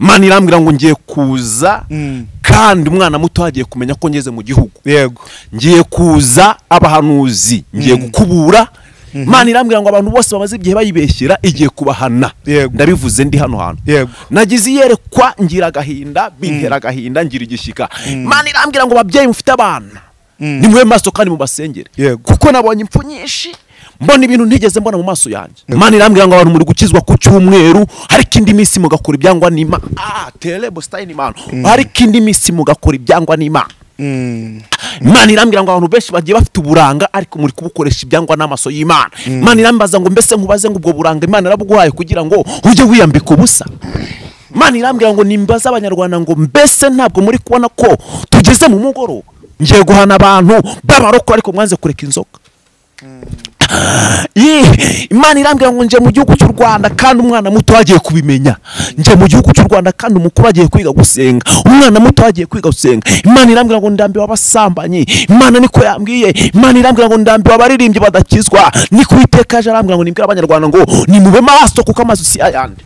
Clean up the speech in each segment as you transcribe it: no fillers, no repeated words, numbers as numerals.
Imana irambwira ngo ngiye kuza kandi umwana muto hagiye kumenya ko ngeze mu gihugu. Yego. Ngiye kuza abahanuzi, ngiye gukubura. Imana irambwira ngo abantu bose bamaze igihe bayibeshyira igiye kubahana. Ndabivuze ndi hano hantu. Nagize yerekwa ngira agahinda, bintera agahinda, ngira igishika. Imana irambwira ngo babyeyi mufite abana nimwe maso kandi mu basengere, kuko nabonye impfu nyinshi, mbona ibintu ntigeze mbona mu maso yanjye. Imana irambwira ngo abantu muri gukizwa ku cyumweru, ariko indi minsi mugakora ibyangwa n'Imana. Telebo style Imana, ariko indi minsi mugakora ibyangwa n'Imana. Imana irambwira ngo abantu benshi bagiye bafite uburanga ariko muri kubukoresha ibyangwa n'amaso y'Imana. Imana irambaza ngo mbese nkubaze ngo ubwo buranga Imana arabuguhaye kugira ngo ujye wiyambika ubusa. Imana irambwira ngo nimbaza abanyarwanda ngo mbese ntabwo muri kubona ko tugeze mu mugoroba. Ngiye guhana abantu b'abaroko ariko mwanze kureka inzoka. Imana irambwira ngo nje mu gihugu cy'u Rwanda kandi umwana muto agiye kubimenya. Nje mu gihugu cy'u Rwanda kandi umukuru agiye kwiga gusenga, umwana muto agiye kwiga gusenga. Imana irambwira ngo ndambiwe abasambanyi, Imana niko yambwiye. Imana irambwira ngo ndambiwe abaririmbyi badakizwa, niko Uwiteka aje arambwira ngo nimbwira abanyarwanda ngo nimube maso kuko amazi si ayandi.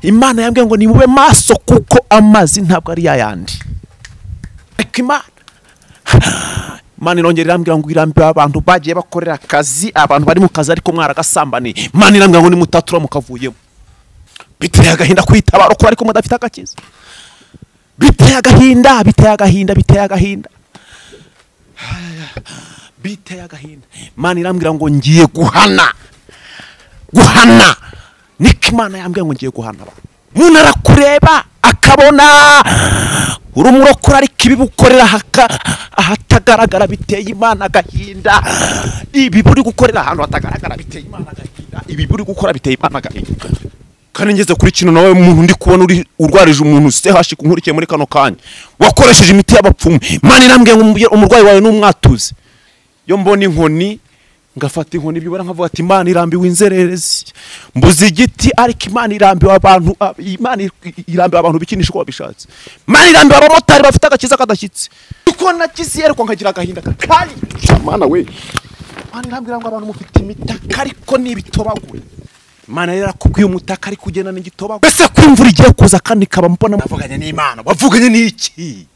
Imana yambwira ngo nimube maso kuko amazi ntabwo ari ayandi. Imana irongera irambwira ngo irambiwe abantu bagiye bakorera akazi, abantu bari mu kazi ariko mwaragasambane. Imana irambwira ngo nimutatura mukavuyemo. Biteye agahinda kwitabara ko ariko mudafite agakiza. Biteye agahinda, biteye agahinda, biteye agahinda, biteye agahinda. Imana irambwira ngo ngiye guhana. Niko Imana yambwira ngo ngiye guhana. Umuntu arakureba akabona urumurokora ariko ibibukorera ahatagaragara, biteye Imana agahinda. Ibi buri gukorera ahantu hatagaragara biteye Imana agahinda. Ibi buri gukora biteye Imana agahinda. Kandi ngeze kuri kino nawe umuntu ndi kubona urwarije umuntu CH kunkurikiye muri kano kanya wakoresheje imiti y'abapfumu. Imana irambwiye ngo umurwayi wawe n'umwatuze. Yo mbona inkoni ngafata inkoni bibara nkavuga ati Imana irambiwe inzererezi, mbuzi igiti ariko Imana irambiwe abantu. Imana irambiwe abantu bikinisha uko babishatse. Imana irambiwe abamotari bafite agakiza kadashyitse. Uko nakize yereko nkagira agahinda kari Imana we. Imana irambwira ngo abantu mufite imitaka ariko nibitobaguye. Imana yarakubwiye umutaka ari kugenda n'igitobaguye. Bese kwimvura igiye kuza kandi kaba mbona bavuganye n'Imana. Bavuganye n'iki?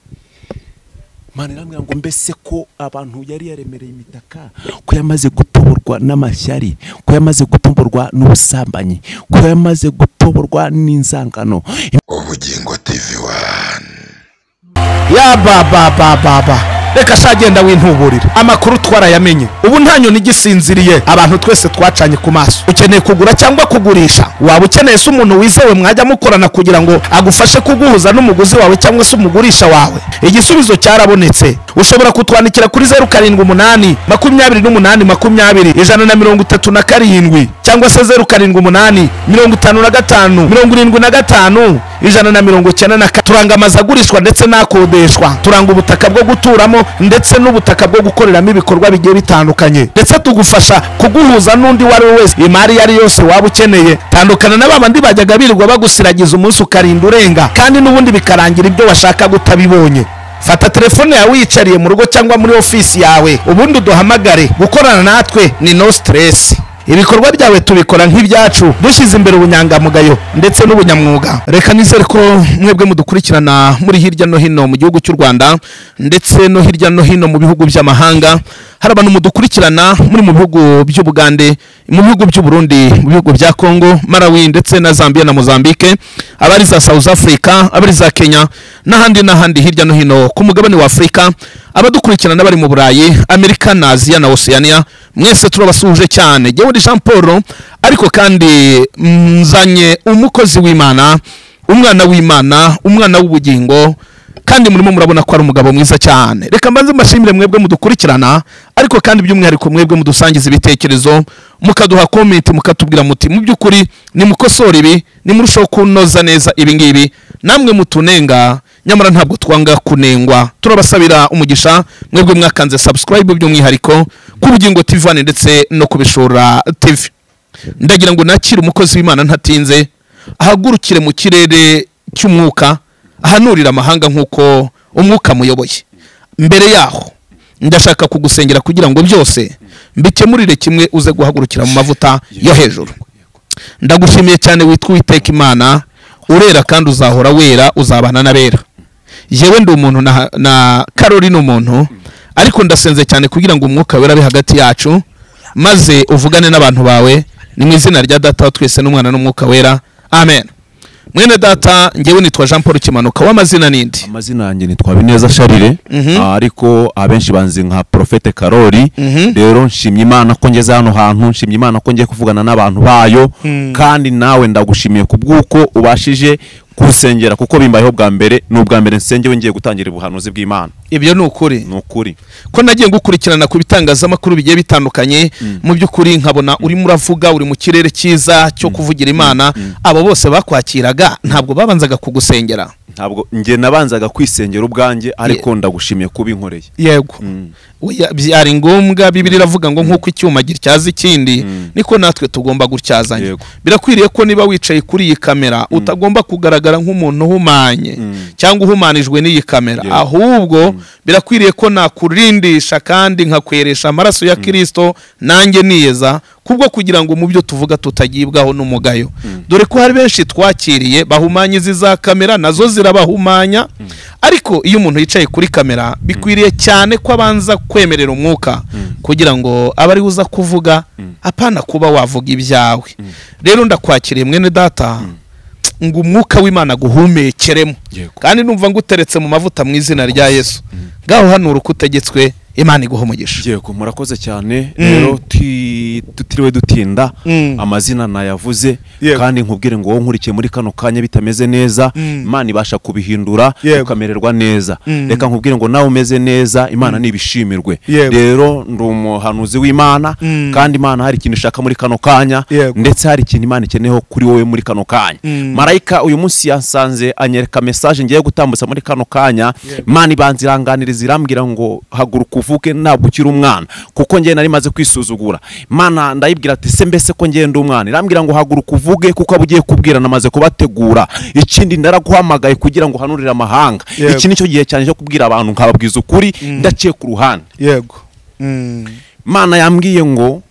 Imana irambwira ngo mbese ko abantu yari yaremereye imitaka, ko yamaze gutoborwa n'amashyari, ko yamaze gutoborwa n'ubusambanyi, ko yamaze gutoborwa n'inzangano. Ubugingo TV1 ya baba reka shagenda wintuburira amakuru twarayamenye. Ubu nta nyoni gisinziriye, abantu twese twacanye ku maso. Ukeneye kugura cyangwa kugurisha, waba ukeneye se umuntu wizewe mwajya mukorana kugira ngo agufashe kuguhuza n'umuguzi wawe cyangwa se umugurisha wawe, igisubizo cyarabonetse. Ushobora kutwandikira kuri 078 28 20 137 cyangwa se 078 55 75 195. Turanga amazu agurishwa ndetse n'akodeshwa, turanga ubutaka bwo guturamo ndetse n'ubutaka bwo gukoreramo ibikorwa bigiye bitandukanye, ndetse tugufasha kuguhuza n'undi wari wese imari yari yose waba ukeneye. Tandukana n'abandi bajyaga birirwa bagusiragiza umunsi ukarinda urenga kandi n'ubundi bikarangira ibyo washaka gutabibonye. Fata telefone yawe wiyicariye mu rugo cyangwa muri ofisi yawe, ubundi uduhamagare. Gukorana natwe ni no stress. Ibikorwa byawe tubikora nk'ibyacu, dushyize imbere ubunyangamugayo ndetse n'ubunyamwuga. Reka nizere ko mwebwe mudukurikirana muri hirya no hino mu gihugu cy'u Rwanda ndetse no hirya no hino mu bihugu by'amahanga. Hari abantu mudukurikirana muri mu bihugu by'Ubugande, mu bihugu by'u Burundi, mu bihugu bya Congo, Malawi ndetse na Zambia na Mozambique, abari za South Africa, abari za Kenya n'ahandi hirya no hino ku mugabane wa Afrika, abadukurikirana bari mu Burayi, Amerika na Asia na Oceania. Mwese turabasuhuje cyane. Jewe ndi Jean Paul, ariko kandi nzanye umukozi w'Imana, umwana w'Imana, umwana w'ubugingo, kandi murimo murabona ko ari umugabo mwiza cyane. Reka mbanze mbashimire mwebwe mudukurikirana, ariko kandi by'umwihariko mwebwe mudusangiza ibitekerezo, mukaduha comment, mukatubwira muti mu by'ukuri ni mukosora ibi, ni murushaho kunoza neza ibi ngibi, namwe mutunenga nyamara ntabwo twanga kunengwa. Turabasabira umugisha mwebwe mwakanze subscribe by'umwihariko ku Bugingo TV1 ndetse no kubishora TV. Ndagira ngo nakire umukozi w'Imana ntatinze, ahagurukire mu kirere cy'umwuka, ahanurira amahanga nk'uko umwuka muyoboye. Mbere yaho ndashaka kugusengera kugira ngo byose mbikemurire kimwe uze guhagurukira mu mavuta yo hejuru. Ndagushimiye cyane witwa Uwiteka Imana, urera kandi uzahora wera, uzabana n'abera. Yewe ndi umuntu na Karoli ni umuntu, ariko ndasenze cyane kugira ngo umwuka wera abe hagati yacu, maze uvugane n'abantu bawe, ni mu izina rya Data wa twese n'Umwana n'Umwuka wera, amen. Mwene data, ngewe nitwa Jean Paul Kimanuka. W'amazina nindi? Amazina yanjye nitwa Bineza Charire, ariko abenshi banzi nka Prophet Karoli. Rero nshimye Imana ko ngeze hano hantu, nshimye Imana ko ngiye kuvugana n'abantu bayo, kandi nawe ndagushimiye kubwuko ubashije kusengera, kuko bimbayeho bwa mbere, n'ubwa mbere nsengewe ngiye gutangira ubuhanuzi bw'Imana. Ibyo ni ukuri? Ni ukuri. Ko nagiye gukurikirana ku bitangazamakuru bigiye bitandukanye, mu by'ukuri nkabona uri muravuga, uri mu kirere cyiza cyo kuvugira Imana. Abo bose bakwakiraga ntabwo babanzaga kugusengera? Ntabwo nge nabanzaga kwisengera ubwanjye, ariko ndagushimiye kuba inkoreye. Yego. Byari ngombwa. Bibiri iravuga ngo nk'uko icyuma gityaza ikindi, niko natwe tugomba gutyazanya. Birakwiriye ko niba wicaye kuri iyi kamera utagomba kugaragara nk'umuntu uhumanye cyangwa uhumanijwe n'iyi kamera, ahubwo birakwiriye ko nakurindisha kandi nkakweresha amaraso ya Kristo, nanjye niyeza kubwo kugira ngo mu byo tuvuga tutagibwaho n'umugayo. Dore ko hari benshi twakiriye bahumanyiza za kamera, nazo zirabahumanya. Ariko iyo umuntu yicaye kuri kamera, bikwiriye cyane ko abanza kwemerera umwuka kugira ngo abari uza kuvuga, apana kuba wavuga ibyawe. Rero ndakwakiriye mwene data, ngo umwuka w'Imana guhumekeremo, kandi numva nguteretse mu mavuta mu izina rya Yesu. Ngaho hano urukutegetswe, Imana iguha umugisha. Yego, murakoze cyane. Rero tutiriwe dutinda, amazina nayavuze, kandi nkubwire ngo wowe nkurikiye muri kano kanya bitameze neza, Imana ibasha kubihindura ukamererwa neza. Reka nkubwire ngo nawe umeze neza, Imana nibishimirwe. Rero ndi umuhanuzi w'Imana, kandi Imana hari ikintu ishaka muri kano kanya, ndetse hari ikintu Imana ikeneyeho kuri wowe muri kano kanya. Marayika uyu munsi yansanze anyereka message ngiye gutambutsa muri kano kanya. Imana ibanziranganiriza irambwira ngo haguruka uvuke ntabwo ukiri umwana, kuko ngiye nari maze kwisuzugura. Imana ndayibwira ati se mbese ko ngiye ndi umwana? Irambwira ngo haguruka uvuge, kuko abugiye kubwira namaze kubategura. Ikindi ndaraguhamagaye kugira ngo hanurire amahanga. Iki nicyo gihe cyane cyo kubwira abantu nkababwiza ukuri, ndaciye ku ruhande. Yego. Imana yambwiye ngo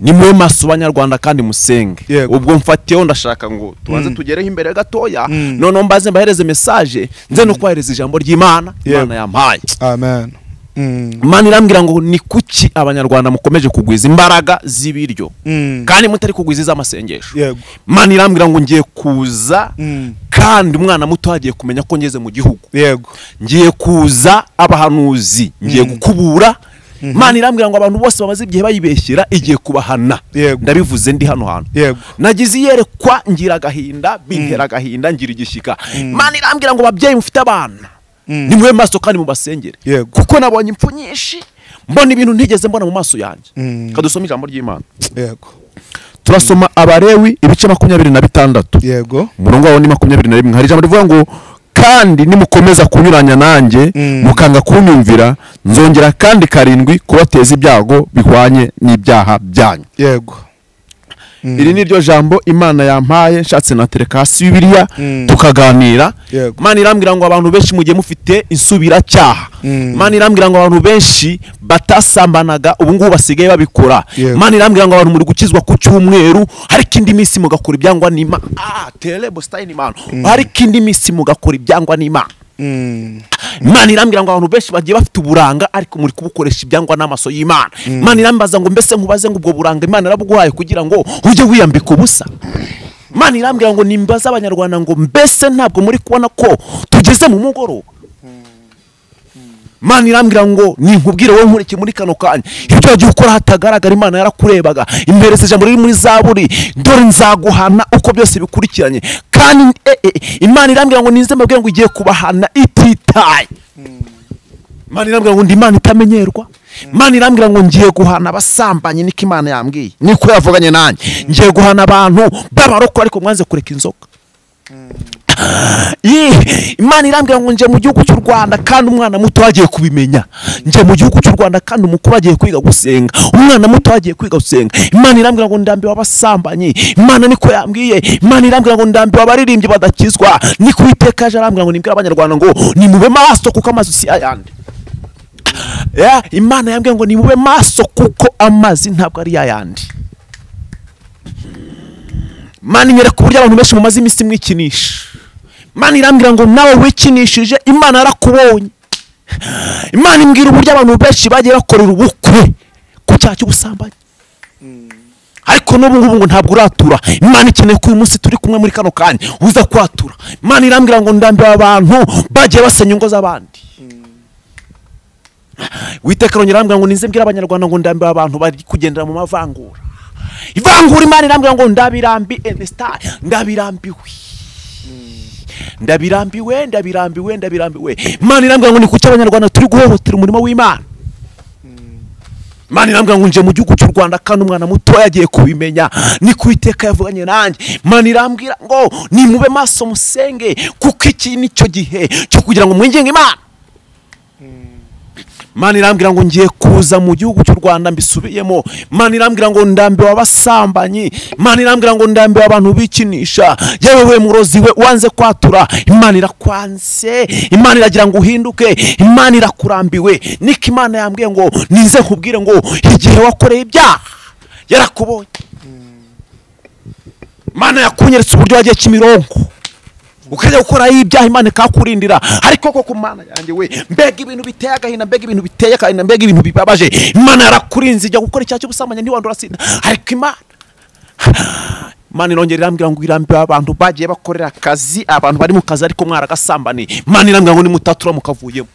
ni mwe maso banyarwanda kandi musenge. Ubwo mfatiyeho ndashaka ngo tubanze tugereho imbere gatoya, none mbaze mbahereze message, nze no kwahereza ijambo ry'Imana Imana yampaye. Amen. Imana irambwira ngo ni kuki abanyarwanda mukomeje kugwiza imbaraga z'ibiryo, kandi mutari kugwiza iz'amasengesho. Imana irambwira ngo ngiye kuza, kandi umwana muto hagiye kumenya ko ngeze mu gihugu. Ngiye kuza abahanuzi, ngiye gukubura. Imana irambwira ngo abantu bose bamaze igihe bayibeshyera igiye kubahana. Ndabivuze ndi hano hantu. Nagize iyerekwa, ngira agahinda, bintera agahinda, ngira igishyika. Imana irambwira ngo babyeyi mufite abana, ni mwe maso kandi mubasengere, kuko nabonye impfu nyinshi, mbona ibintu ntigeze mbona mu maso yanjye. Kadusoma ijambo ry'Imana. Turasoma Abalewi ibice 26. Umurongo wawo ni 21. Hari ijambo rivuga ngo kandi nimukomeza kunyuranya nanjye mukanga kunyumvira, nzongera kandi 7 kubateza ibyago bihwanye n'ibyaha byanyu. Iri ni ryo jambo Imana yampaye, nshatse natereka hasi Bibiliya tukaganira. Imana irambwira ngo abantu benshi mugiye mufite insubira cyaha. Imana irambwira ngo abantu benshi batasambanaga ubu ngubu basigaye babikora. Imana irambwira ngo abantu muri gukizwa ku cyumweru, hari kindi minsi mugakora ibyangwa n'Imana. Telebo style Imana, hari kindi minsi mugakora ibyangwa n'Imana. Imana irambwira ngo abantu benshi bagiye bafite uburanga, ariko muri kubukoresha ibyangwa n'amaso y'Imana. Imana irambaza ngo mbese nkubaze ngo ubwo buranga Imana yarabuguhaye kugira ngo ujye wiyambika ubusa? Imana irambwira ngo nimbaza abanyarwanda ngo mbese ntabwo muri kubona ko tugeze mu mugoroba? Imana irambwira ngo ninkubwire wowe nkurikiye muri kano kanya, ibyo wagiye ukora hatagaragara Imana yarakurebaga. Imbere ijambo riri muri Zaburi, dore nzaguhana uko byose bikurikiranye. Kandi Imana irambwira ngo nize mbabwira ngo igiye kubahana ititaye. Imana irambwira ngo ndi Imana itamenyerwa. Imana irambwira ngo ngiye guhana abasambanyi, niko Imana yambwiye, niko yavuganye nanjye. Ngiye guhana abantu b'abaroko ariko mwanze kureka inzoka. Imana irambwira ngo nje mu gihugu cy'u Rwanda, kandi umwana muto wagiye kubimenya. Nje mu gihugu cy'u Rwanda, kandi umukuru agiye kwiga gusenga, umwana muto wagiye kwiga gusenga. Imana irambwira ngo ndambiwe abasambanyi. Imana niko yambwiye. Imana irambwira ngo ndambiwe abaririmbyi badakizwa. Niko Uwiteka yaje arambwira ngo nimbwira abanyarwanda ngo nimube maso, kuko amazi si ayandi. Imana yambwira ngo nimube maso, kuko amazi ntabwo ari ayandi. Imana inyereka uburyo abantu benshi mumaze iminsi mwikinisha. Imana irambwira ngo nawe wikinishije Imana yarakubonye. Imana imbwira uburyo abantu benshi bagiye bakorera ubukwe ku cyaha cy'ubusambanyi. Ariko n'ubu ngubu ngo ntabwo uratura. Imana ikeneye ko uyu munsi turi kumwe muri kano kanya uza kwatura. Imana irambwira ngo ndambiwe abantu bagiye basenya ingo z'abandi. Witeka irambwira ngo nize mbwira abanyarwanda ngo ndambiwe abantu bari kugendera mu mavangura. Ivangura Imana irambwira ngo ndabirambi Ernesta, ndabirambiwe. Ndabirambiwe. Imana irambwira ngo ni kuki abanyarwanda turi guhohotera umurimo w'Imana. Imana irambwira ngo nje mu gihugu cy'u Rwanda kandi umwana muto yagiye kubimenya. Ni kuiteka yavuganye nanjye. Imana irambwira ngo nimube maso musenge kuko iki nicyo gihe cyo kugira ngo mwinginge Imana. Imana irambwira ngo ngiye kuza mu gihugu cy'u Rwanda mbisubiyemo. Imana irambwira ngo ndambiwe abasambanyi. Imana irambwira ngo ndambiwe abantu bikinisha. Yewe we murozi we wanze kwatura, Imana irakwanze. Imana iragira ngo uhinduke. Imana irakurambiwe. Niko Imana yambwiye ngo nize nkubwire ngo igihe wakoreye ibyaha yarakubonye. Imana yakunyeretse uburyo wagiye Kimironko ukajya gukora ibyaha Imana ikakurindira. Ariko koko Mana yanjye we, mbega ibintu biteye agahinda, mbega ibintu biteye agahinda, mbega ibintu bibabaje. Imana yarakurinze ijya gukora icyaha cy'ubusambanyi ntiwandura sida. Ariko Imana irongera irambwira ngo irambiwe abantu bagiye bakorera akazi, abantu bari mu kazi ariko mwaragasambani. Imana irambwira ngo nimutatura mukavuyemo.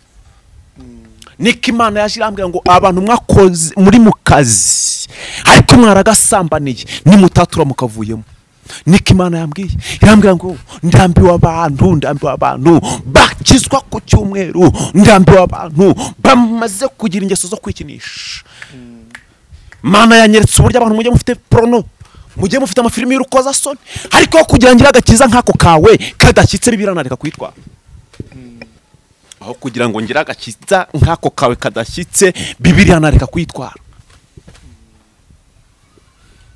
Niko Imana yaje irambwira ngo abantu mwakoze muri mu kazi ariko mwaragasambaniye nimutatura mukavuyemo. Niko Imana yambwiye irambwira ngo ndambiwe abantu bakizwa ku cyumweru, ndambiwe abantu bamaze kugira ingeso zo kwikinisha. Imana yanyeretse uburyo abantu mujye mufite porno, mujye mufite amafilimi y'urukozasoni, ariko kugira ngo agakiza nk'ako kawe kadashyitse Bibiliya reka kwitwa. Aho kugira ngo ngira agakiza nk'ako kawe kadashyitse Bibiliya reka kwitwara.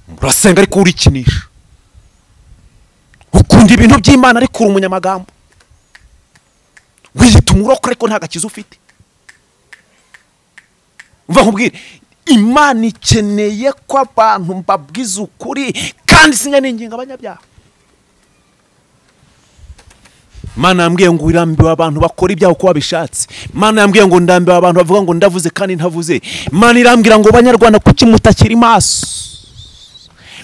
Murasenga ariko urikinisha. Ukunda ibintu by'Imana ariko uri umunyamagambo. Wiyita umurokore ariko nta gakiza ufite. Umva nkubwire, Imana ikeneye ko abantu mbabwiza ukuri kandi sinyaninginga abanyabyaha. Imana yambwiye ngo irambiwe abantu bakora ibyaha uko babishatse. Imana yambwiye ngo ndambiwe abantu bavuga ngo ndavuze kandi ntavuze. Imana irambwira ngo Banyarwanda kuki mutakiri maso.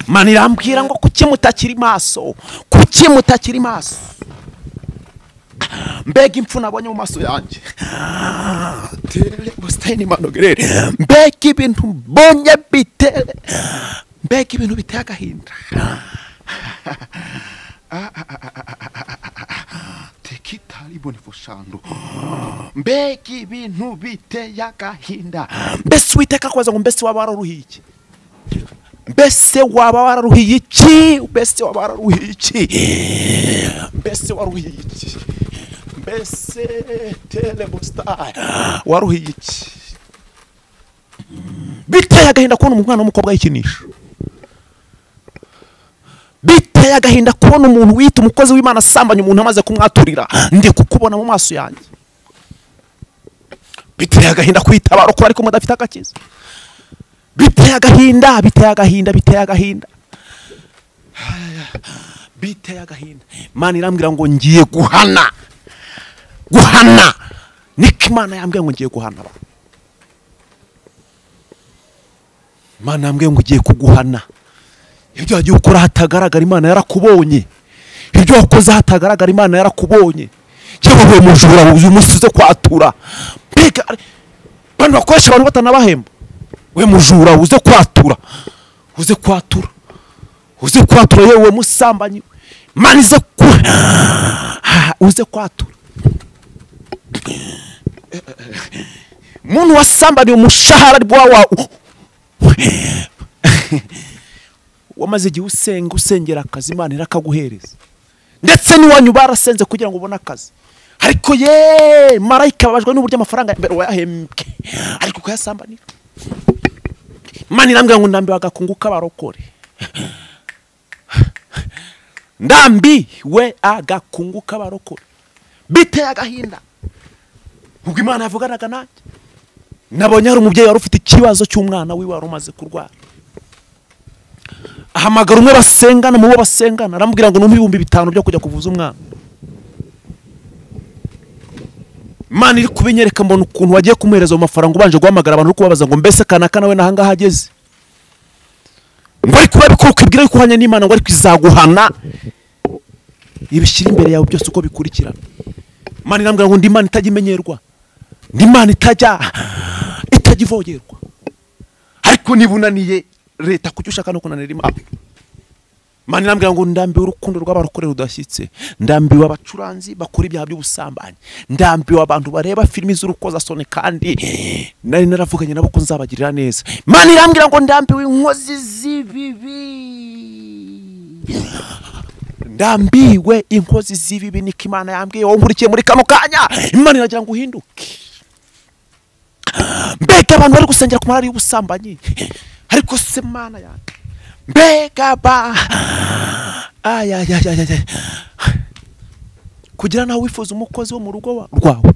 Imana irambwira ngo kuki mutakiri maso, kuki mutakiri maso. Mbega impfu nabonye mu maso yanjye. Mbega ibintu mbonye biteye, mbega ibintu biteye agahinda. Tekitari bonifoshando. Mbega ibintu biteye agahinda. Mbese Uwiteka kwaza ngo mbese waba wararuhiye iki? Mbese waba wararuhiye iki? Mbese waba wararuhiye iki? Mbese waruhiye iki? Mbese telebostar waruhiye iki? Biteye agahinda kubona umwana w'umukobwa yikinisha. Biteye agahinda kubona umuntu wita umukozi w'Imana asambanya umuntu amaze kumwaturira. Ndi kukubona mu maso yanjye. Biteye agahinda kwitabara ko ariko mudafite agakiza. Biteye agahinda. Biteye agahinda. Imana irambwira ngo ngiye guhana. Niko Imana yambwira ngo ngiye guhana. Imana yambwira ngo ugiye kuguhana. Ibyo wagiye ukora hatagaragara Imana yarakubonye. Ibyo wakoze hatagaragara Imana yarakubonye. Yewe mujura uyu munsi uze kwatura. Mbega abantu bakoresha abantu batanabahemba. We mujura uze kwatura. Yewe musambanyi. Imana ize uze kwatura. Muntu wasambaniye umushahara wawe. Wamaze igihe usengera akazi Imana irakaguhereza. Ndetse n'iwanyu barasenze kugira ngo ubone akazi. Ariko marayika babajwe n'uburyo amafaranga mbere wayahembwe. Ariko kuyasambanira. Imana irambwira ngo ndambiwe agakungu k'abarokore. Ndambiwe agakungu k'abarokore. Biteye agahinda. Ubwo Imana yavuganaga nanjye. Nabonye hari umubyeyi wari ufite ikibazo cy'umwana wiwe wari umaze kurwara. ahamagara umwe basengana mu bo basengana aramubwira ngo numpe 5,000 byo kujya kuvuza umwana. Imana iri kubinyereka mbona ukuntu wagiye kumuhereza mu mafaranga ubanje guhamagara abantu kubabaza ngo mbese kanaka nawe nahanga hageze. Ngo ari kuba bikora ukibwira yuko uhanye n'Imana ngo ari kwizaguhana ibishyira imbere yawe byose uko bikurikirana. Imana irambwira ngo ndi Imana itagimenyerwa, ndi Imana itagivogerwa. Ariko nibunaniye leta kucyo ushaka no kunanira Imana. Imana irambwira ngo ndambiwe urukundo rw'abarokorera udashyitse, ndambiwe abacuranzi bakora ibyaha by'ubusambanyi, ndambiwe abantu bareba filimi z'urukozasoni kandi nari naravuganye nabo ko nzabagirira neza. Imana irambwira ngo ndambiwe inkozi z'ibibi, ndambiwe inkozi z'ibibi. Niko Imana yambwiye wowe nkurikiye muri kano kanya. Imana iragira ngo uhinduke. Mbega abantu bari gusengera ku marari y'ubusambanyi, ariko se Mana yanjye mbega ba kugira nawe wifuza umukozi wo mu rugo rwawe.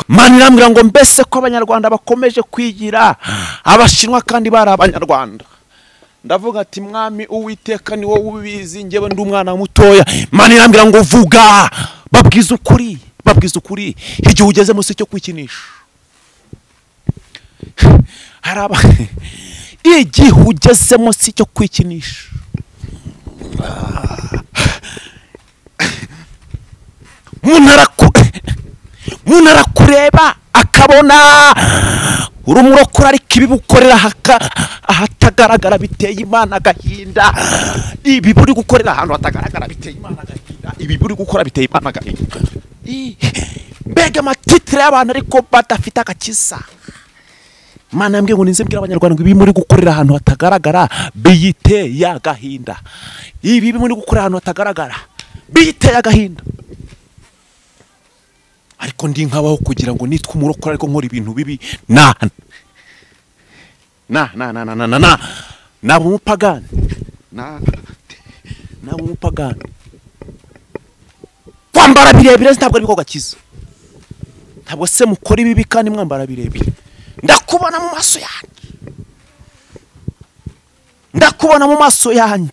Imana irambwira ngo mbese ko abanyarwanda bakomeje kwigira abashinwa kandi bari abanyarwanda. Ndavuga ati mwami Uwiteka ni wowe ubizi, njyewe ndi umwana mutoya. Imana irambwira ngo vuga, babwiza ukuri, babwiza ukuri. Igihe ugeze mu cyo kwikinisha haraba, igihe ugeze mu cyo kwikinisha munara kureba akabona urumurokora ariko ibibukorera ahatagaragara biteye Imana agahinda. Ibi buri gukorera ahantu hatagaragara biteye Imana agahinda. Ibi buri gukora biteye Imana agahinda. Mbega amatitire y'abantu ariko badafite agakiza. Imana yambwiye ngo ninze mbwira abanyarwanda ngo ibi muri gukorera ahantu hatagaragara biyiteye agahinda. Ibi muri gukorera ahantu hatagaragara biyiteye agahinda. Ariko ndi nkabaho kugira ngo nitwe umurokora ariko nkora ibintu bibi na umupagani na umupagani. Kwambara birebire ntabwo ari biko gakiza. Ntabwo se mukora ibibi kandi mwambara birebire. Ndakubona mu maso yanjye, ndakubona mu maso yanjye,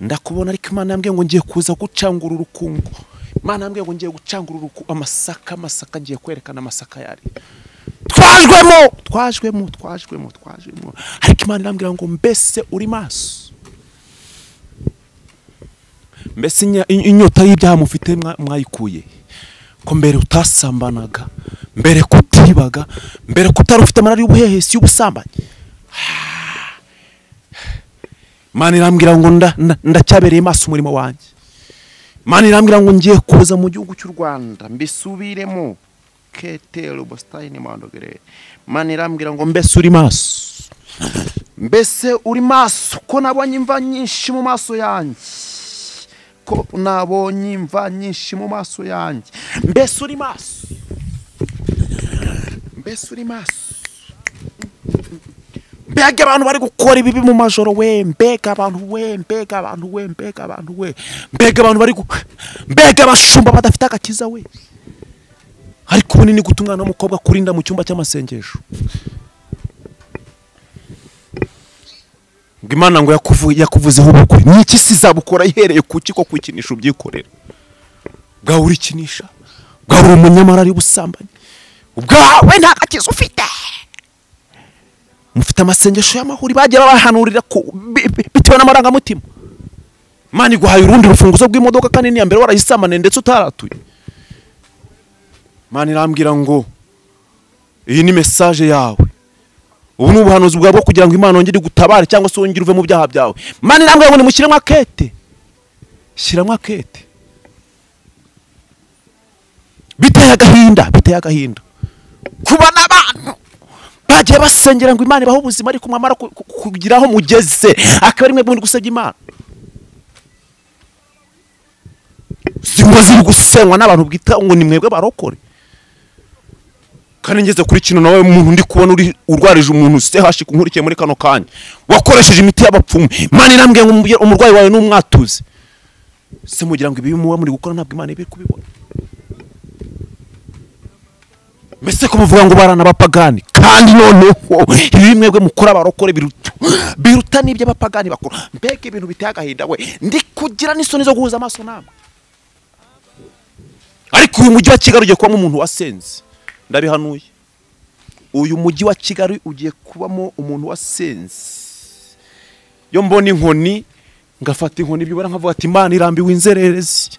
ndakubona. Ariko Imana yambwiye ngo ngiye kuza gucangura urukungu. Imana yambwiye ngo ngiye gucangura amasaka ngiye kwerekana amasaka yari twajwemo. Ariko Imana irambwira ngo mbese uri maso, mbese inyota y'ibyaha mufite mwayikuye ko mbere utasambanaga, mbere kutibaga, mbere kutarufite amarari y'ubuhehesi y'ubusambanyi. Imana irambwira ngo ndacyabereye maso umurimo wanjye. Imana irambwira ngo ngiye kuza mu gihugu cy'u Rwanda mbisubiremo ketero bostayini mandogere. Imana irambwira ngo mbese uri maso, mbese uri maso ko nabonye imva nyinshi mu maso yanjye, ko nabonye imva nyinshi mu maso yanjye. Mbese uri maso, mbese uri maso. Mbega abantu bari gukora ibibi mu majoro we, mbega abantu we, mbega abantu we, mbega abantu we, mbega abantu bari mbega abashumba badafite agakiza we. Ariko ubunini gutumwana n'umukobwa kurinda mu cyumba cy'amasengesho. Imana ngo yakuvuzeho ubukwe. Niki sizabukora ihereye kuki ko kwikinisha ubyikorera. Bwa urikinisha, bwa uri umunyamarari y'ubusambanyi, ubwawe nta gakiza ufite. Mufite amasengesho y'amahuri bagiye babahanurira bitewe n'amarangamutima. Imana iguhaye urundi rufunguzo rw'imodoka kandi ni mbere warayisamane ndetse utaratuye. Imana irambwira ngo iyi ni message yawe. Ubu ni ubuhanuzi bwawe bwo kugira ngo Imana ongere gutabara cyangwa se wongere uve mu byaha byawe. Imana irambwira ngo nimushyiremo akete, shyiramo akete. Biteye agahinda kubana abantu bagiye basengera ngo Imana ibaho ubuzima ariko mwamara kugiraho mugeze akaba ari mwe muri gusebya Imana. Zimwe ziri gusenywa n'abantu bwita ngo ni mwebwe barokore. Kandi ngeze kuri kino nawe umuntu ndi kubona uri urwarije umuntu se hashi kunkurikiye muri kano kanya wakoresheje imiti y'abapfumu. Imana irambwiye ngo umurwayi wawe n'umwatuze. Se mugira ngo ibi muba muri gukora ntabwo Imana ibi kubibona. mbese ko muvuga ngo barana abapagani kandi noneho ibi mwebwe mukora abarokore biruta n'ibyo abapagani bakora. Mbega ibintu biteye agahinda we, ndi kugira n'isoni zo guhuza amaso namwe. Ariko uyu mujyi wa Kigali ugiye kubamo umuntu wasenze, ndabihanuye. Uyu mujyi wa Kigali ugiye kubamo umuntu wasenze. Yo mbona inkoni ngafata inkoni byibara nkavuga ati Imana irambiwe inzererezi,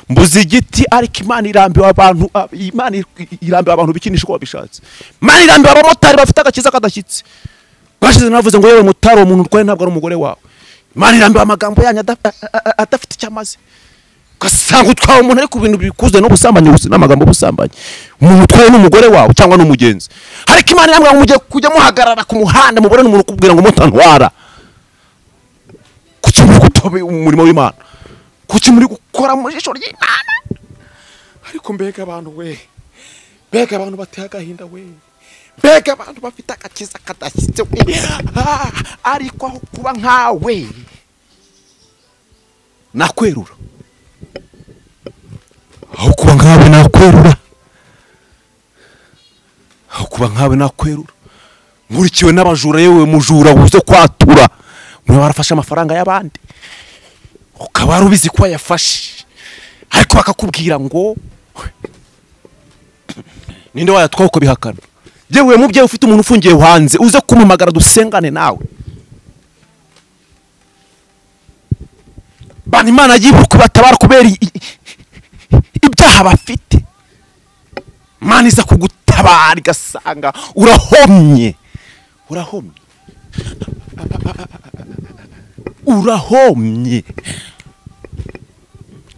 mbuze igiti ariko Imana irambiwe abantu, Imana irambiwe abantu bikinisha uko babishatse. Imana irambiwe abamotari bafite agakiza kadashyitse. Bashize navuze ngo yewe mutari umuntu utwaye ntabwo ari umugore wawe. Imana irambiwe amagambo yanyu adafite cyamaze. Kasanga utwaye umuntu ari ku bintu bikuze no gusambanya gusa n'amagambo busambanya. Umuntu utwaye n'umugore wawe cyangwa n'umugenzi. Ariko Imana irambiwe ngo mujye kujya muhagarara ku muhanda mubone n'umuntu kubwira ngo mutantwara. Kuki muri gutobe umurimo w'Imana? Kuki muri gukora mu jisho ry'Imana? Ariko mbega abantu we, mbega abantu bateye agahinda we, mbega abantu bafite agakiza kadashyitse we. Ariko aho kuba nkawe nakwerura, aho kuba nkawe nakwerura, aho kuba nkawe nakwerura. Nkurikiwe n'abajura, yewe mujura uze kwatura, mwe barafashe amafaranga y'abandi ukaba rubizi ko yafashe, ariko bakakubwira ngo ninde wayatwaye uko bihakana. Yewe mubyeyi ufite umuntu ufungiye hanze uze kumumagara dusengane nawe. Bani Imana yibuka batabara kubera ibyaha bafite. Imana iza kugutabara igasanga urahomye, urahomye, urahomye.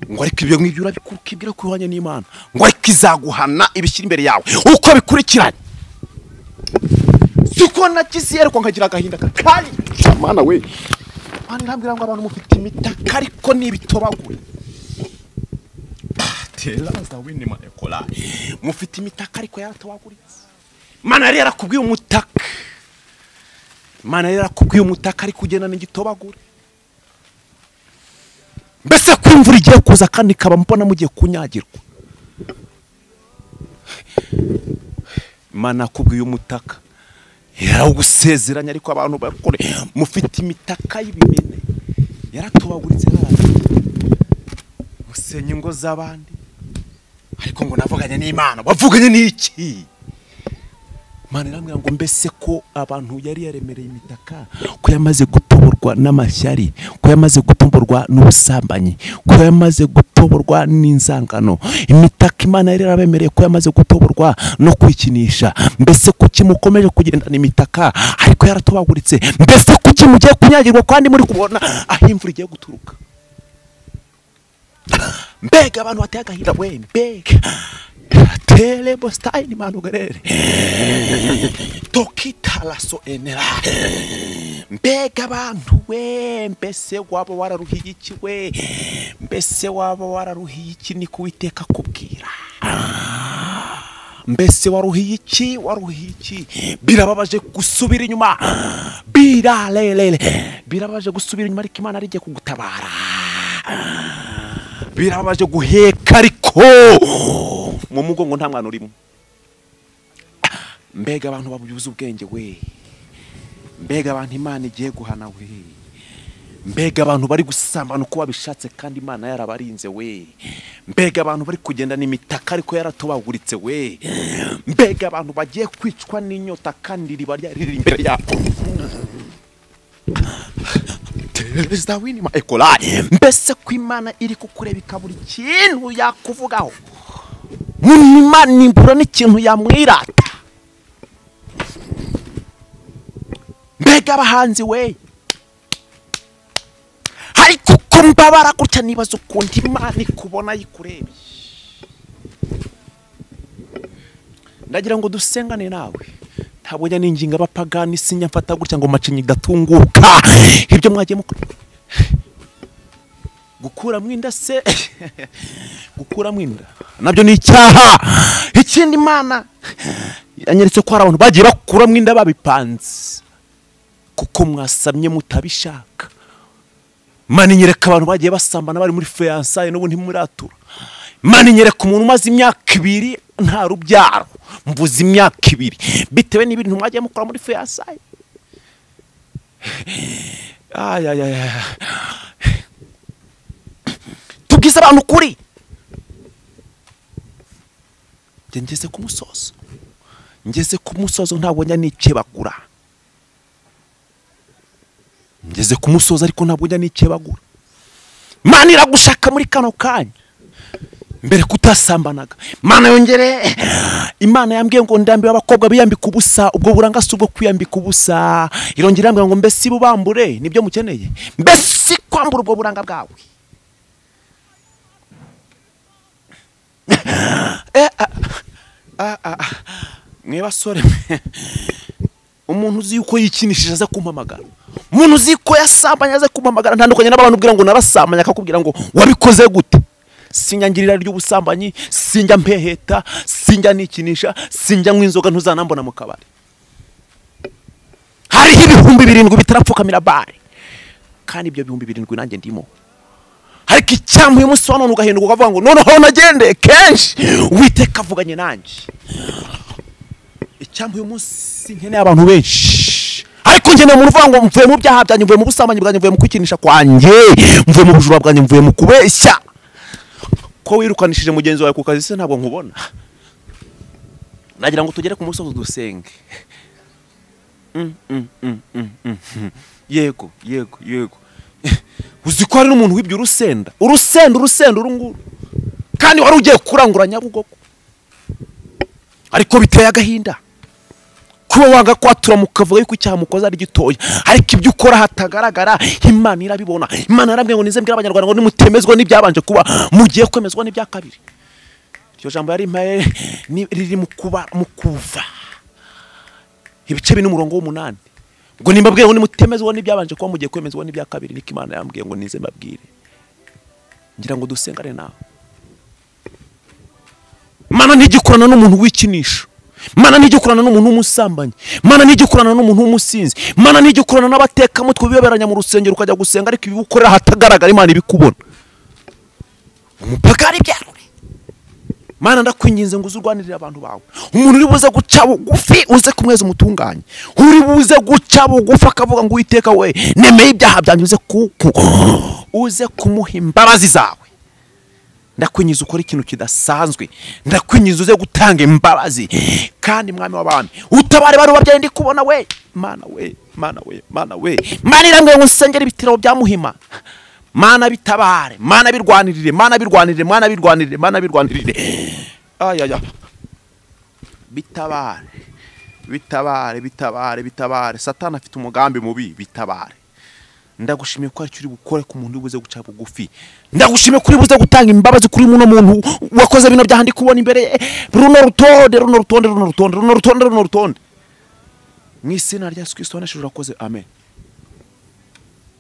Ngo ariko ibyo ngibyo urabikubwira ko uhanye n'Imana, ngo ariko izaguhana ibishyira imbere yawe uko bikurikiranye. Siko nagize ariko nkagira agahinda kakari. Mana we, Mana irambwira ngo abantu mufite imitaka ariko n'ibitobagure. Telaza wini manekola. Mufite imitaka ariko yaratobaguritse. Mana yari yarakubwiye umutaka. Mana yari yarakubwiye umutaka ariko ugenda n'igitobagure. Mbese kwimvura igiye kuza kandi kaba mbona mugiye kunyagirwa. Mana akubwiye umutaka yarawugusezeranya ariko abantu bakore mufite imitaka y'ibimene yaratobaguritse hasi musenye ingo z'abandi. Ariko ngo navuganye n'Imana, wavuganye n'iki? Mana iramwira ngo mbese ko abantu yari yaremereye imitaka, ko yamaze gutoborwa n'amashyari, ko yamaze gutoborwa n'ubusambanyi, ko yamaze gutoborwa n'inzangano. Imitaka Imana yari yarabemereye ko yamaze gutoborwa no kwikinisha. Mbese kuki mukomeje kugendana imitaka ariko yaratobaguritse? Mbese kuki mugiye kunyagirwa kandi muri kubona aho imvura igiye guturuka? Mbega abantu bateye agahinda we, mbega telebo style manugerere tokitala so enera. Mbega abantu we, mbese waba wararuhiye iki we, mbese waba wararuhiye iki ni kuwiteka kubwira. Mbese waruhiye iki, waruhiye iki? Birababaje gusubira inyuma, birababaje gusubira inyuma ariko Imana arigiye kugutabara. Birababaje guheka ariko mu mugongo nta mwana urimo. Mbega abantu babuze ubwenge we, mbega abantu Imana igiye guhana we, mbega abantu bari gusambana uko babishatse kandi Imana yarabarinze we, mbega abantu bari kugenda n'imitaka ariko yaratobaguritse we, mbega abantu bagiye kwicwa n'inyota kandi riba ryari imbere yabo. Tereza wini ma ekola. Mbese ko Imana iri kukureba ikabura ikintu yakuvugaho, Imana nimbura n'ikintu yamwirata. Mbega abahanzi we, ariko uko mbabara gutya nibaza ukundi Imana ikubona yikurebye. Ndagira ngo dusengane nawe. Ntabwo njya ninginga abapagani, sinya mfata gutya ngo macinyi gatunguka. Ibyo mwagiye gukura mwinda se gukura mwinda nabyo ni icyaha. Ikindi Imana yanyeretse ko hari abantu bagiye bakura mwinda babipanze kuko mwasamye mutabishaka. Imana inyereka abantu bagiye basambana bari muri fiançailles n'ubu ntimuratura. Imana inyereka umuntu umaze imyaka 2 nta rubyaro mvuze imyaka 2 bitewe n'ibintu mwagiye mukora muri fiyasaye. Tubwize abantu kuri ngeze ku musozo ntabwo njya nikebagura. Ngeze ku musozo ariko ntabwo njya nikebagura. Mana iragushaka muri kano kanya mbere kutasambanaga. Mana yongere, Imana yambwiye ngo ndambiwe abakobwa biyambika ubusa, ubwo burangasi ubwo kwiyambika ubusa. Irongera yambwiye ngo mbese bubambure nibyo mukeneye, mbese kwambura ubwo buranga bwawe. Mwebasore umuntu uzi yuko yikinishije aza kumpamagara, umuntu uzi ko yasambanye aza kumpamagara, ntandukanye n'abantu ubwira ngo narasambanye akakubwira ngo wabikoze gute. Sinyangirira ry'ubusambanyi, sinjya mpeheta, sinjya nikinisha, sinjya nk'inzoga ntuzanambona mu kabari. Hariho ibihumbi 7 bitarapfukamira bare, kandi ibyo bihumbi 7 nanjye ndimo. Ariko icyampa uyu munsi none ugahinduka ukavuga ngo noneho nagende kenshi Uwiteka avuganye nanjye. Icyampa uyu munsi nkeneye abantu benshi, ariko nkeneye umuntu uvuga ngo mvuye mu byaha byanjye, mvuye mu busambanyi bwanjye, mvuye mu kwikinisha kwanjye, mvuye mu bujura bwanjye, mvuye mu kubeshya. Ko wirukanishije mugenzi wawe ku kazi se ntabwo nkubona? Nagira ngo tugere ku musozo dusenge. Yego. Uzi ko hari n'umuntu wibye urusenda urunguru, kandi wari ugiye kurangura Nyabugogo. Ariko biteye agahinda kuba wanga kwatura mukavuga yuko icyaha mukoze ari gitoya, ariko ibyo ukora hatagaragara Imana irabibona. Imana yarambwiye ngo nize mbwira abanyarwanda ngo nimutemezwa n'ibyabanje kuba, mugiye kwemezwa n'ibya kabiri. Iryo jambo yari impaye riri mu kuva ibice 4:8. Ngo nimbabwiye ngo nimutemezwa n'ibyabanje kuba, mugiye kwemezwa n'ibya kabiri. Niko Imana yambwiye ngo nize mbabwire. Ngira ngo dusengane nawe. Mana ntigikorana n'umuntu wikinisha, Mana ntigikorana n'umuntu w'umusambanyi, Mana ntigikorana n'umuntu w'umusinzi, Mana ntigikorana n'abateka mutwe biberanya mu rusengero ukajya gusenga ariko ibibukorera hatagaragara Imana ibikubona. Umupagari byarure. Mana ndakwinginze ngo uzurwanirire abantu bawe. Umuntu uri buze guca bugufi uze kumweza umutunganye, uri buze guca bugufi akavuga ngo Uwiteka we nemeye ibyaha byanjye uze kumuha imbabazi zawe. Ndakwinyiza ukora ikintu kidasanzwe, ndakwinyiza uze gutanga imbabazi, kandi mwami w'abami utabare bari babyaye ndi kubona we. Mana irambwiye ngo nsengere ibitiro bya Muhima. Mana bitabare, Mana birwanirire, Mana birwanirire. Bitabare. Satani afite umugambi mubi, bitabare. Ndagushimiye ko ari gukora ku muntu ubuze guca bugufi. Ndagushimiye kuri buze gutanga imbabazi kuri muno muntu wakoze bino byahandi kubona imbere. Runo rutonde. Mu izina rya Yesu Kristo nashije urakoze. Amen.